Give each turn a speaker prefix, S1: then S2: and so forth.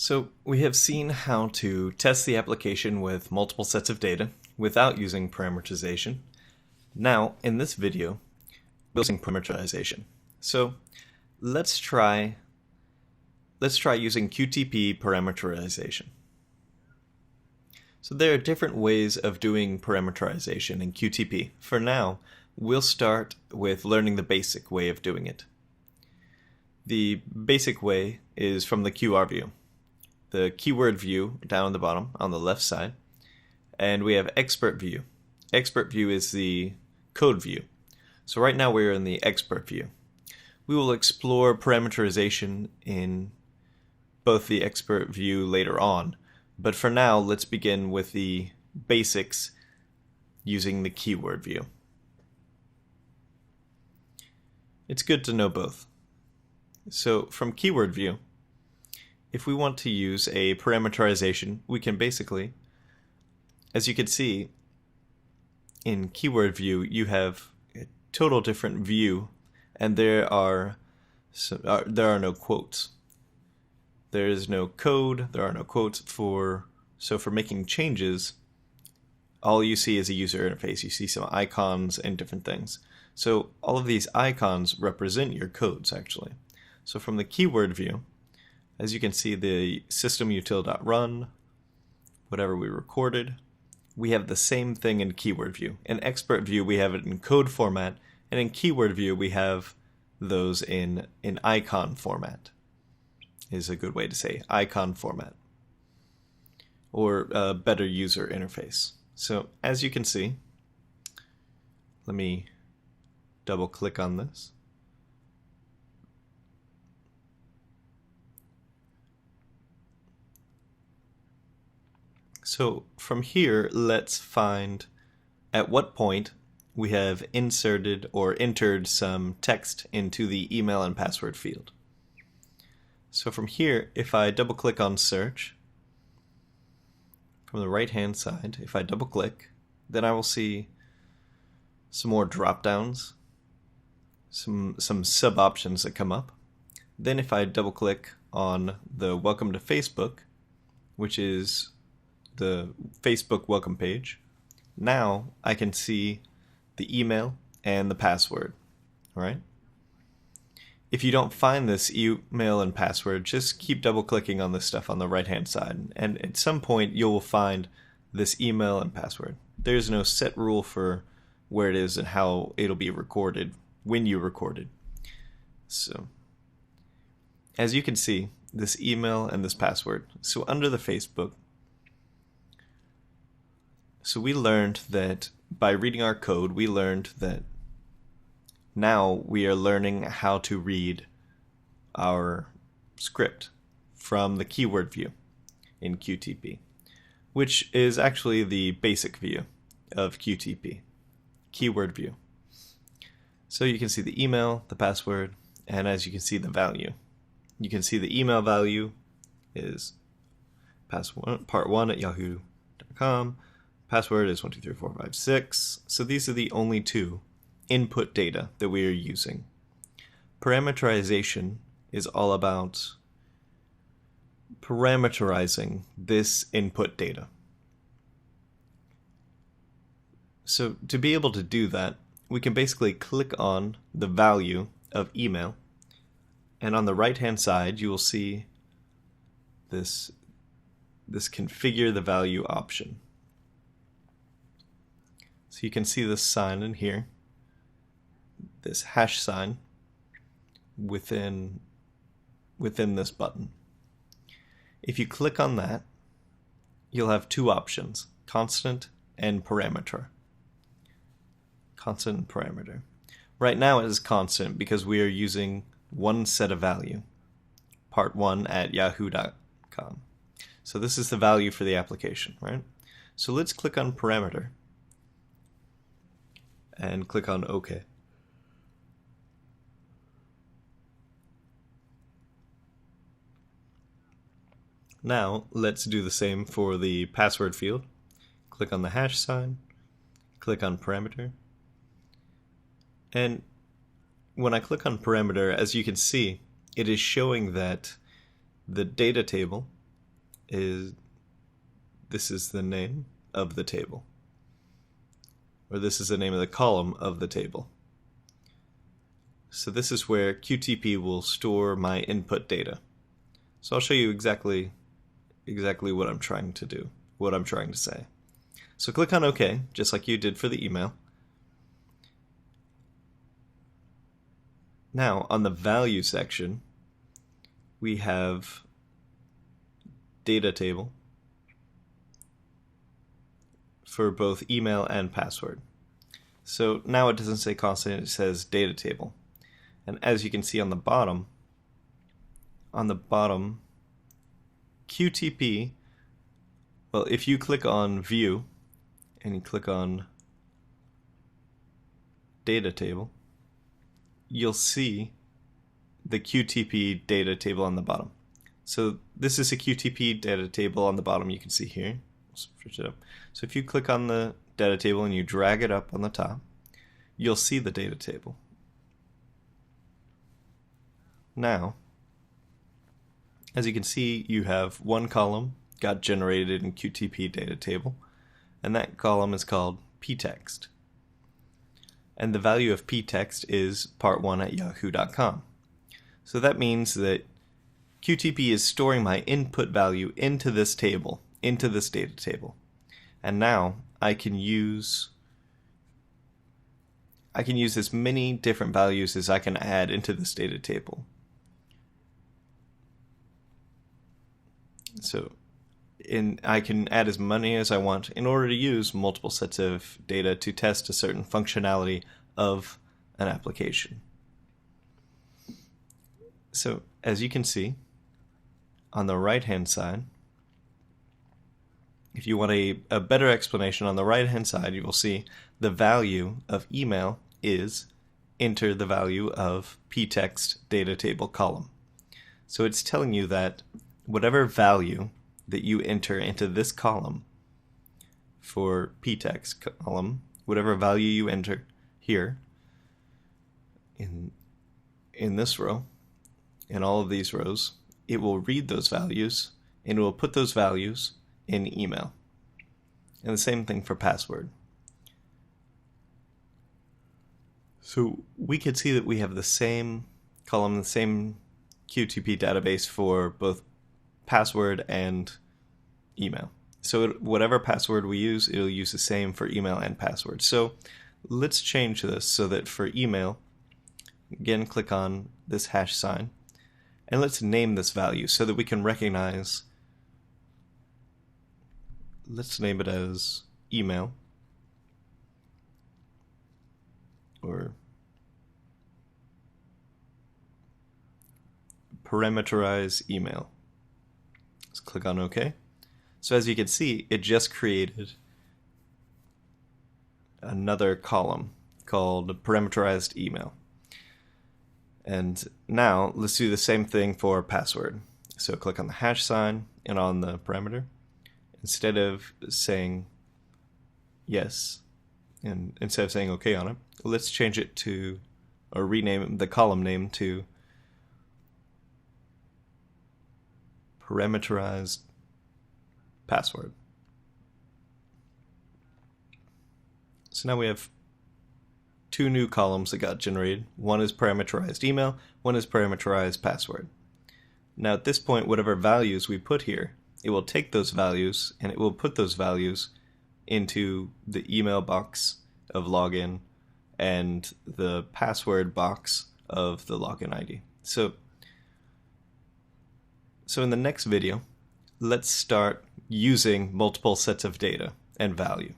S1: So we have seen how to test the application with multiple sets of data without using parameterization. Now, in this video, we're using parameterization. So let's try using QTP parameterization. So there are different ways of doing parameterization in QTP. For now, we'll start with learning the basic way of doing it. The basic way is from the QR view. The keyword view down at the bottom on the left side, and we have expert view. Expert view is the code view. So right now we're in the expert view. We will explore parameterization in both the expert view later on, but for now let's begin with the basics using the keyword view. It's good to know both. So from keyword view, if we want to use a parameterization, we can basically, as you can see, in keyword view, you have a total different view, and there are no quotes. There is no code, there are no quotes so for making changes, all you see is a user interface. You see some icons and different things. So all of these icons represent your codes, actually. So from the keyword view, as you can see, the systemutil.run, whatever we recorded, we have the same thing in keyword view. In expert view, we have it in code format, and in keyword view, we have those in icon format, is a good way to say icon format, or a better user interface. So as you can see, let me double click on this. So from here, let's find at what point we have inserted or entered some text into the email and password field. So from here, if I double click on search, from the right hand side, if I double click, then I will see some more drop downs, some sub options that come up. Then if I double click on the welcome to Facebook, which is the Facebook welcome page, now I can see the email and the password, right? If you don't find this email and password, just keep double clicking on this stuff on the right hand side, and at some point you will find this email and password. There's no set rule for where it is and how it'll be recorded when you record it. So as you can see, this email and this password. So under the Facebook, so we learned that by reading our code, we learned that now we are learning how to read our script from the keyword view in QTP, which is actually the basic view of QTP, keyword view. So you can see the email, the password, and as you can see, the value. You can see the email value is part1@yahoo.com. Password is 123456. So these are the only two input data that we are using. Parameterization is all about parameterizing this input data. So to be able to do that, we can basically click on the value of email, and on the right hand side you will see this configure the value option. So you can see this sign in here, this hash sign within this button. If you click on that, you'll have two options, constant and parameter. Constant and parameter. Right now it is constant because we are using one set of value, part1@yahoo.com. So this is the value for the application, right? So let's click on parameter and click on OK. Now let's do the same for the password field. Click on the hash sign, click on parameter, and when I click on parameter, as you can see, it is showing that the data table is this is the name of the table, or this is the name of the column of the table. So this is where QTP will store my input data. So I'll show you exactly what I'm trying to do, what I'm trying to say. So click on OK, just like you did for the email. Now, on the value section, we have data table for both email and password. So now it doesn't say constant, it says data table. And as you can see on the bottom, QTP, well, if you click on View and you click on Data Table, you'll see the QTP data table on the bottom. So this is a QTP data table on the bottom, you can see here. Switch it up. So if you click on the data table and you drag it up on the top, you'll see the data table. Now, as you can see, you have one column got generated in QTP data table, and that column is called ptext. And the value of ptext is part1@yahoo.com. So that means that QTP is storing my input value into this table, into this data table. And now I can use as many different values as I can add into this data table. So I can add as many as I want in order to use multiple sets of data to test a certain functionality of an application. So as you can see, on the right-hand side, if you want a better explanation, on the right-hand side you will see the value of email is enter the value of ptext data table column. So it's telling you that whatever value that you enter into this column for ptext column, whatever value you enter here in this row, in all of these rows, it will read those values and it will put those values in email. And the same thing for password. So we could see that we have the same column, the same QTP database for both password and email. So whatever password we use, it'll use the same for email and password. So let's change this so that for email, again, click on this hash sign, and let's name this value so that we can recognize. Let's name it as email, or parameterize email. Let's click on OK. So as you can see, it just created another column called parameterized email. And now let's do the same thing for password. So click on the hash sign and on the parameter. Instead of saying yes, and instead of saying OK on it, let's change it to, or rename the column name to parameterized password. So now we have two new columns that got generated. One is parameterized email, one is parameterized password. Now at this point, whatever values we put here, it will take those values and it will put those values into the email box of login and the password box of the login ID. So in the next video, let's start using multiple sets of data and value.